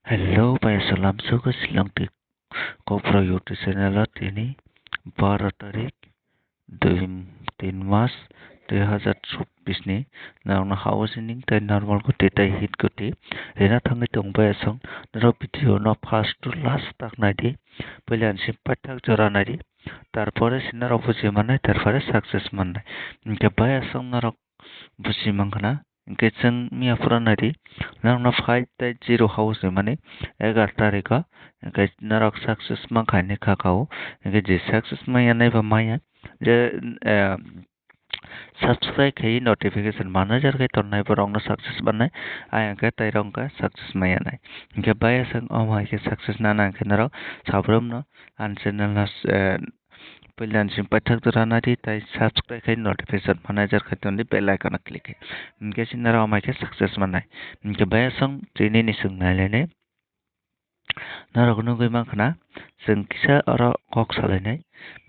Hello, by salam suka silang tik kopra YouTube channel ini 12 tarik 3 Mas 2024 ni nauna housing tai normal ko tai hit ko ti rena thangai tongba asong naro video no first to last tak nadi pilihan si pathak jora nadi tarpore sinaro buji manai tarpore success manai ke bai asong naro buji mangkana ke जों मियाफोरा नायदि नांना 5.0 house माने 11 तारिखा के नरक success मा खाने खाखाओ के जे success मा यानाय बा माया जे सब्सक्राइब खाई नोटिफिकेशन माना जार के तोरनाय बरंग सक्सेस बानाय आया के ताइरंग का सक्सेस मा यानाय के बाया संग अमाय के सक्सेस नाना के नरक साब्रम न आन चैनल ना पहले पाठक तो रहना थी ताई सब्सक्राइब करें नोटिफिकेशन मैनेजर करते हैं बेल आइकन क्लिक है इनके सिंदर हमारे के सक्सेस मनाए इनके बाय संग ट्रेनिंग निसंग नालेने नारगनो गई माखना जों किसा और कॉक सालेने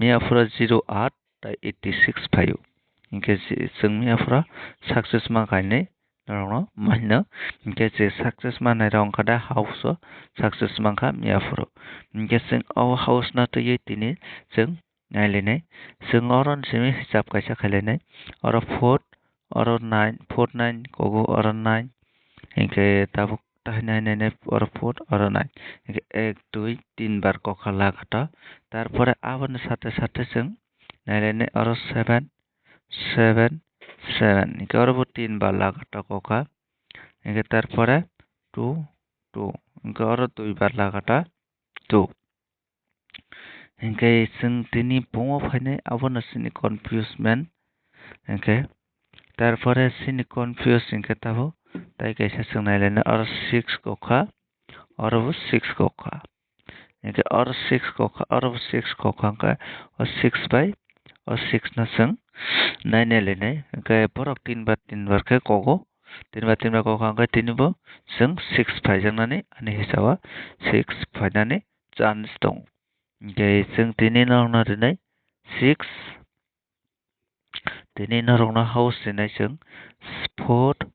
मियाफुरा 08 ताई 86 फाइव इनके जों मियाफुरा सक्सेस माखाने नारगनो माइना इनके जे सक्सेस मानाय रंग kada हाउस सक्सेस माखा मियाफुरो इनके जों अव हाउस ना तो ये तिनी जों नायलायनाय जों अरन सिमी हिसाब कायसा खालायनाय और 4 और 9 4 9 कोगो और 9 इनके ताबुक ताहनाय नाय और 4 और 9 इनके 1 2 3 बार को खाला घटा तारपरे आवन साथे साथे जों नायलायनाय और 7 7 7 इनके और 3 बार लागटा कोका इनके तारपरे 2 2 इनके और 2 बार लागटा 2 इनके जों दिनै बुङो फायनाय आबोनो सिनि कनफ्यूजमेन्ट इनके तारपरे सिनि कनफ्यूज इनके ताबो ताइ कैसे सोंनायलायनो और 6 कोखा और 6 कोखा इनके और 6 कोखा और 6 कोखा का और 6 बाय और 6 ना जों नायनायलायनाय इनके बरक 3 बार के कोगो 3 बार कोखा का तिनिबो जों 6 फायजांनानै आनि हिसाबा 6 फायनानै चान्स दं Okay, जों दिनै नावना दिनै 6 दिनै नावना हाउस दिनै जों 4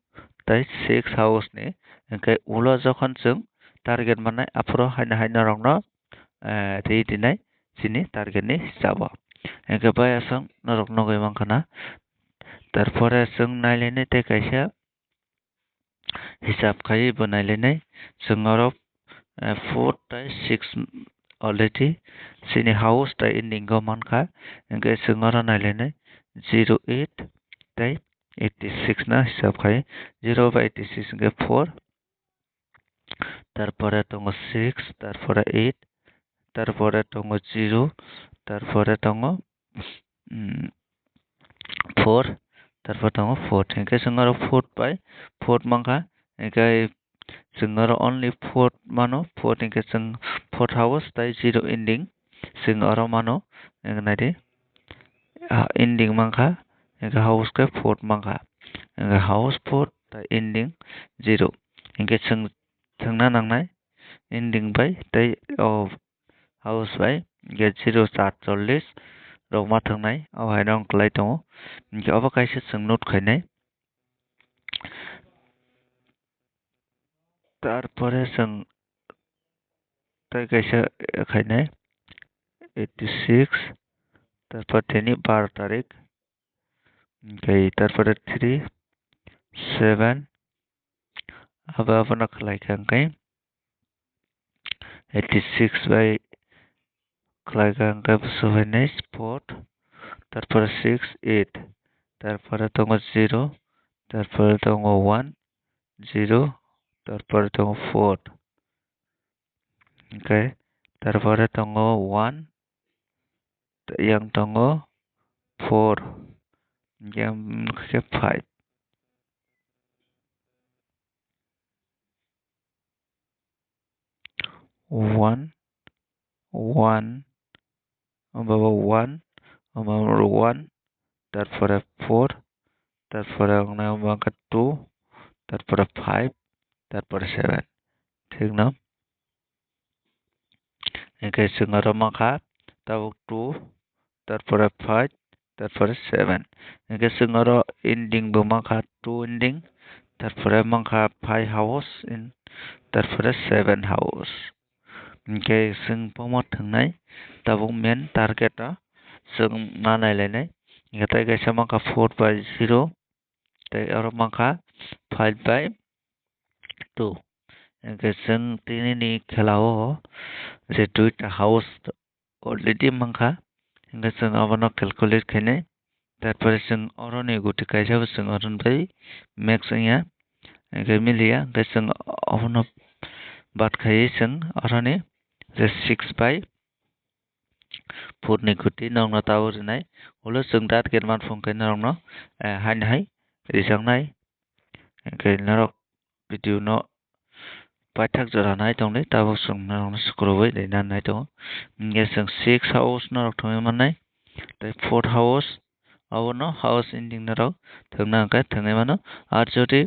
ताइ 6 हाउस नि ओंखाय उला जखन जों टारगेट मानाय आफरो हायना हायना रंना रि दिनै जिनि टारगेट नि हिसाबा ओंखाय बाय आसं नरक नगै मांखाना तारपरे जों नायलायनाय ते कायसा हिसाब खायै बनायलायनाय जों आरो 4 ताइ 6 already sini house ta ending go manka engke sengara nailene 08 tai 86 na hisab khai 0 by 86 engke 4 tarpore tongo 6 tarpore 8 tarpore tongo 0 tarpore tongo 4 tarpore tongo 4 engke sengara 4 by 4 manka engke sengara only 4 mano 4 engke seng 4 hours tai 0 ending sing oro mano nadi ending mangka engka house ke 4 mangka engka house 4 ta ending 0 engke sengna nangnai ending by tai of house by engke 0 47 rok ma thangnai o hai rong klai tongo engke obo kaisa seng note khainai tarpore seng tai kaisa khainai 86 তারপর তিনি 12 তারিখ তারপরে 3 7 আবার আপনার খালাইখাঙ্কাই 86 by খালাইখাঙ্কাই সবাই 4 তারপরে 6 8 তারপরে তোমার 0 তারপরে তোমার 1 0 তারপরে তোমার 4 ওকে তারপরে তোমার 1 yang tongo 4 yang ke 5 1 1 বাবা 1 আমার 1 তারপরে 4 তারপরে আমাকে 2 তারপরে 5 তারপরে 7 ঠিক না একে সিঙ্গার মাখা তাও 2 তারপরে 5 তারপরে 7 একে সিঙ্গার এন্ডিং বো মাখা 2 এন্ডিং তারপরে মাংখা 5 hours in তারপরে 7 hours ओंके जों प्रमोट थांनाय दाबो मेन टारगेटआ जों मा नायलायनाय ओंखाय गायसा मांखा 4/0 ताय आरो मांखा 5/2 ओंके जों दिनैनि खेलाव जे दुइटा हाउस अलरेडि मांखा ओंके जों आबानो केलकुलेट खायनाय तारपरे जों अरनि गुटि गायसाबो जों अरनबाय मैक्स या ओंके मिलिया ओंके जों आबानो बाद खायै जों अरनि जे 6/4 नि गुटि नंना तावरनाय हलो जों टारगेट मान फंखाय नंना हाय रिजांनाय ओंके नरक भिडिअ न पाइथाक जरा नाय दंलै दाबो जों नरक स्क्रबै लेना नाय दं ओंके जों 6 hours नरक थङै माननाय ताय 4 hours आवनो हाउस एंडिंग नरक थंना ओंके थङै मानो आर जुदि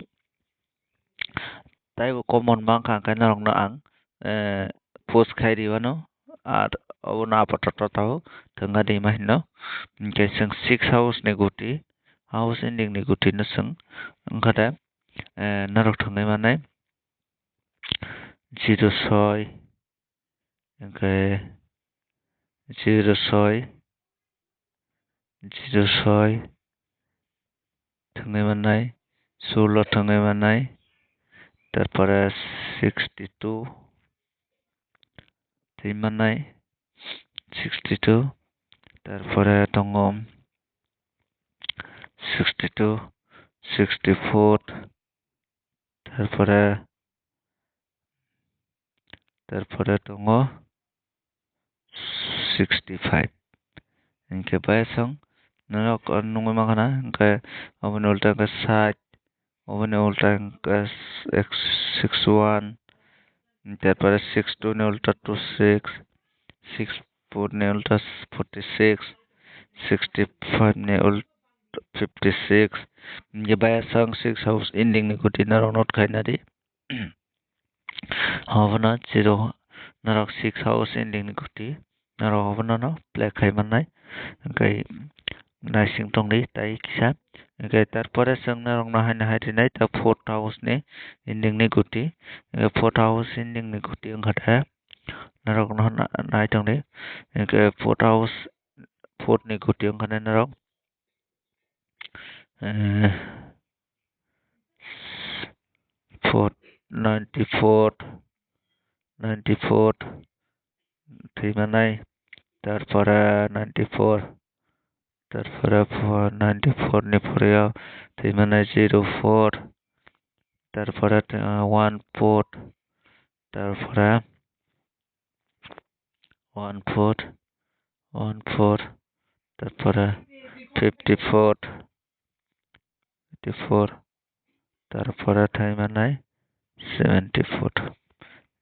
ताय कमन मांखा ओंके नरक न आं पोस्ट खायरिबानो आर आवनो आपातताव थंगा दैमा हिनो ओंके जों 6 hours नि गुटि हाउस एंडिंग नि गुटि न जों ओंखादा नरक थङै माननाय 0/6 ओंके 0/6 थङै माननाय 16 थङै माननाय तारपरे 62 थैमाननाय 62 तारपरे दङ 62 64 तारपरे दङ 65 ओंके बायसं नरक नङै माखाना ओंके अबनि उल्टा ओंके 60 अबनि उल्टा ओंके 61 तारपरे 62 नि उल्टा 26 64 नि उल्टा 46 65 नि उल्टा 56 ये बायसं 6 hours ending नि गुटि नरक नोट खायनारि हबना 0 नरक 6 hours ending नि गुटि नरक हबना न प्ले खायमाननाय ओंके नाइसिं दंलै ताय किसा ओंके तारपरे जों नरक न हायना हायदिनाय ता 4 hours नि ending नि गुटि 4 hours ending नि गुटि ओंखादा नरक न नाय दंलै ओंके 4 hours 4 नि गुटि ओंखादा नरक 94 थैमानाय तारपरे 94 तारपरे 94 नि फरियाव थैमानाय 04 तारपरे 14 तारपरे 14 तारपरे 54 तारपरे थैमानाय 74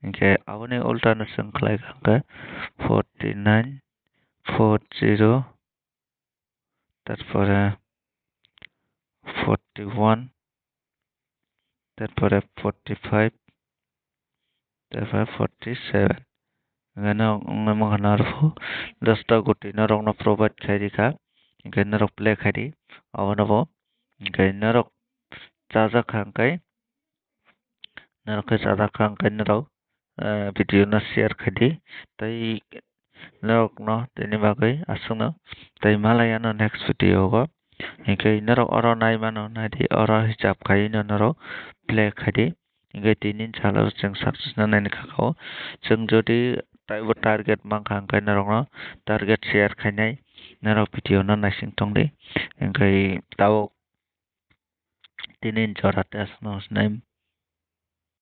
ओंके आवनि उल्टा न जों खालायखांगा 49 40 तारपरे 41 तारपरे 45 तारपरे 47 ओंखायनो माखाना आरो 10टा गुटि नरक न प्रोवाइड खायरिखा ओंखाय नरक प्ले खायरि आवनबो ओंखाय नरक जाजाखांखाय नरक जाजाखांखाय नरक भिडिअ न शेयर खायदि ताय नरक न तेनि बागै आसुनो ताय मालाया न नेक्स्ट भिडिअ होगा ओंखाय नरक अर नाय मानो नायदि अर हिसाब खायै नरक प्ले खायदि ओंखाय दिनि सालाव जों साक्सेस न नायनो खाखाव जों जुदि तायबो टारगेट मांखा ओंखाय नरक न टारगेट शेयर खायनाय नरक भिडिअ न नायसिं दंलै ओंखाय दाव दिनि जराते आसुनो नाय